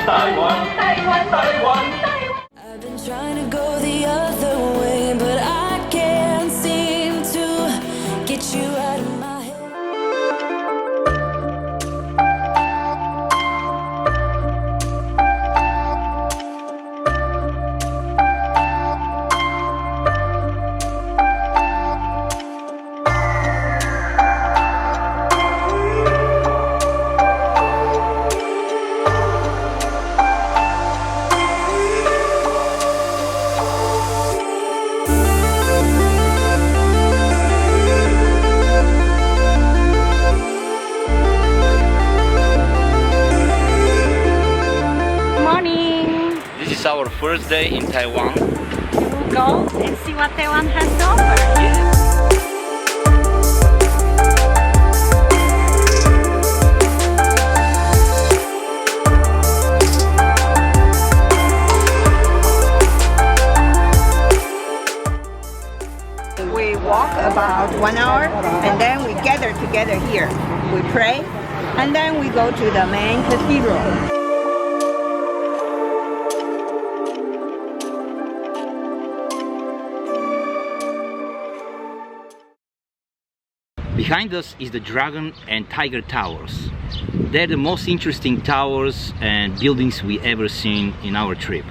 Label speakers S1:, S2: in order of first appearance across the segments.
S1: Taiwan, Taiwan, Taiwan.
S2: I've been trying to go the other way, but I can't seem to get you out of my head.
S1: Our first day in Taiwan.
S3: We'll go and see what Taiwan has to offer.
S4: We walk about 1 hour and then we gather together here. We pray and then we go to the main cathedral.
S1: Behind us is the Dragon and Tiger Towers. They're the most interesting towers and buildings we ever seen in our trip.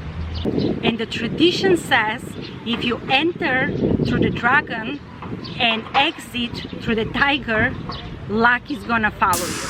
S3: And the tradition says if you enter through the dragon and exit through the tiger, luck is gonna follow you.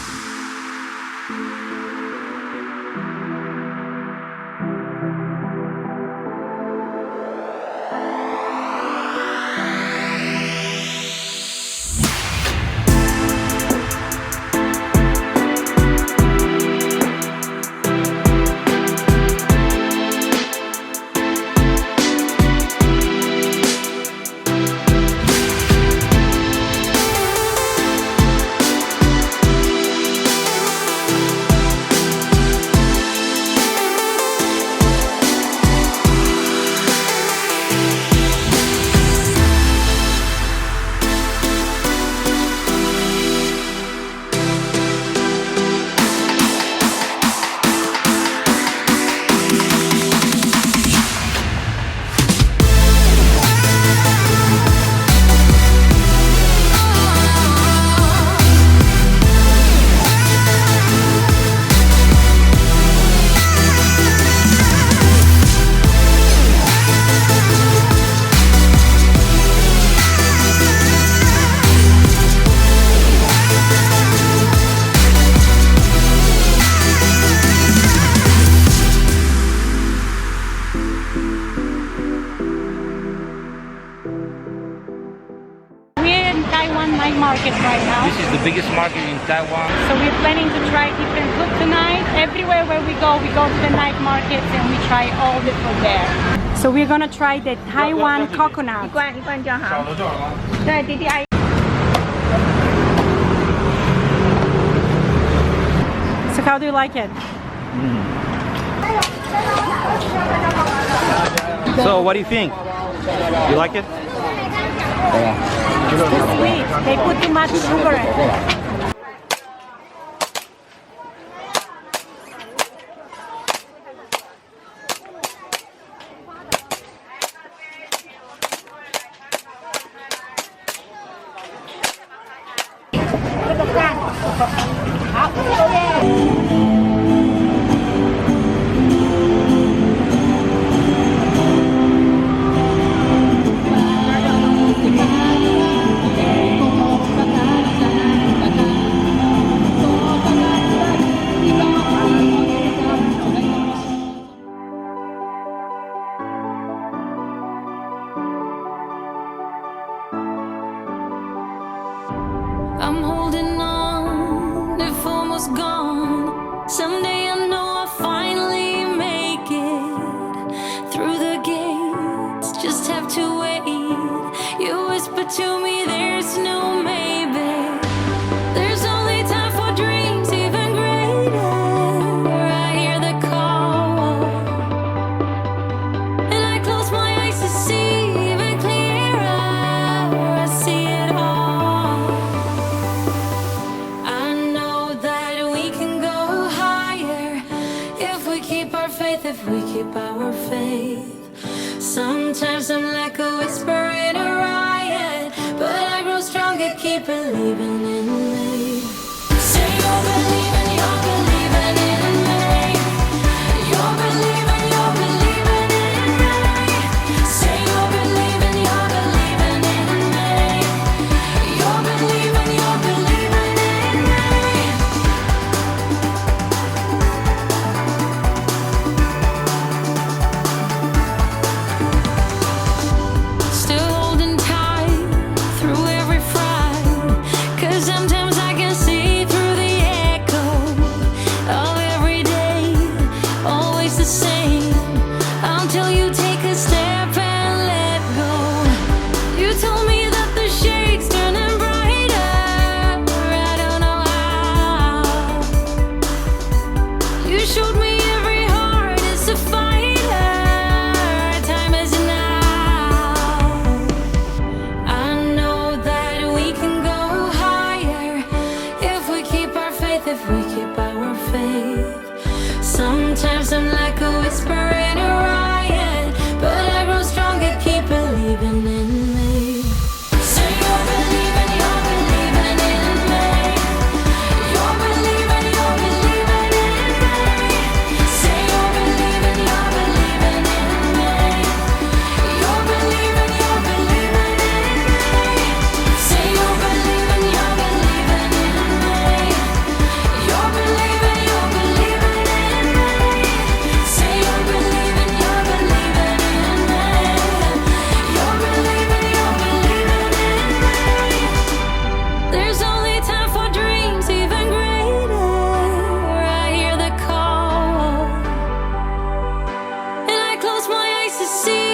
S3: Night market right now.
S1: This is the biggest market in Taiwan.
S3: So we're planning to try different food tonight. Everywhere where we go to the night markets and we try all the food there. So we're gonna try the Taiwan coconut.
S4: 一罐就好。对，弟弟阿姨。
S3: So how do you like it?
S1: So what do you think? You like it?
S3: It's too sweet. They put too much sugar in it.
S2: keep our faith, if we keep our faith. Sometimes I'm like a whisper in a riot, but I grow stronger, keep believing in me. Say you're believing in me. You're believing in me. Say you're believing in me. You're believing in me. Still holding tight through every fight, 'cause sometimes I can see through the echo of every day, always the same, until you take a step and let go. You told me that the shade's turning brighter, I don't know how. You showed me every heart is a fighter, time is now. I know that we can go higher if we keep our faith, if we keep our faith. Sometimes I'm like a whisper in a riot, but I grow stronger, keep believing in me. Say you're believing in me. You're believing in me. Say you're believing in me. You're believing in me. Say you're believing in me. You're believing in me. Say you're believing in me. You're believing in me. There's only time for dreams even greater. I hear the call, and I close my eyes to see